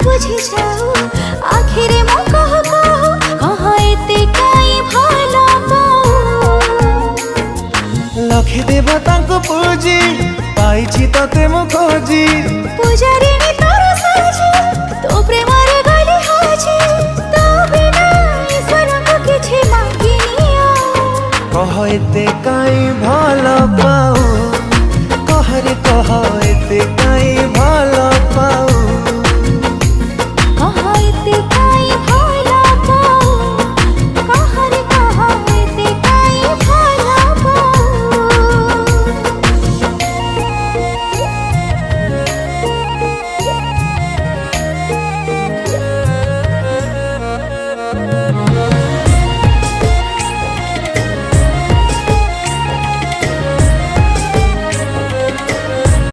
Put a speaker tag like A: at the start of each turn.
A: बुझी जाऊ आखिर मो कह एते काई भला पाऊ
B: लखे देवता को पूजी पाइछि तते मो खोजी
A: पूजारी तोर साजी तो प्रेम रे गली हाजी तो बिना ईश्वर को किछि मांगिनिया
B: कह एते काई भला पाऊ कह रे कह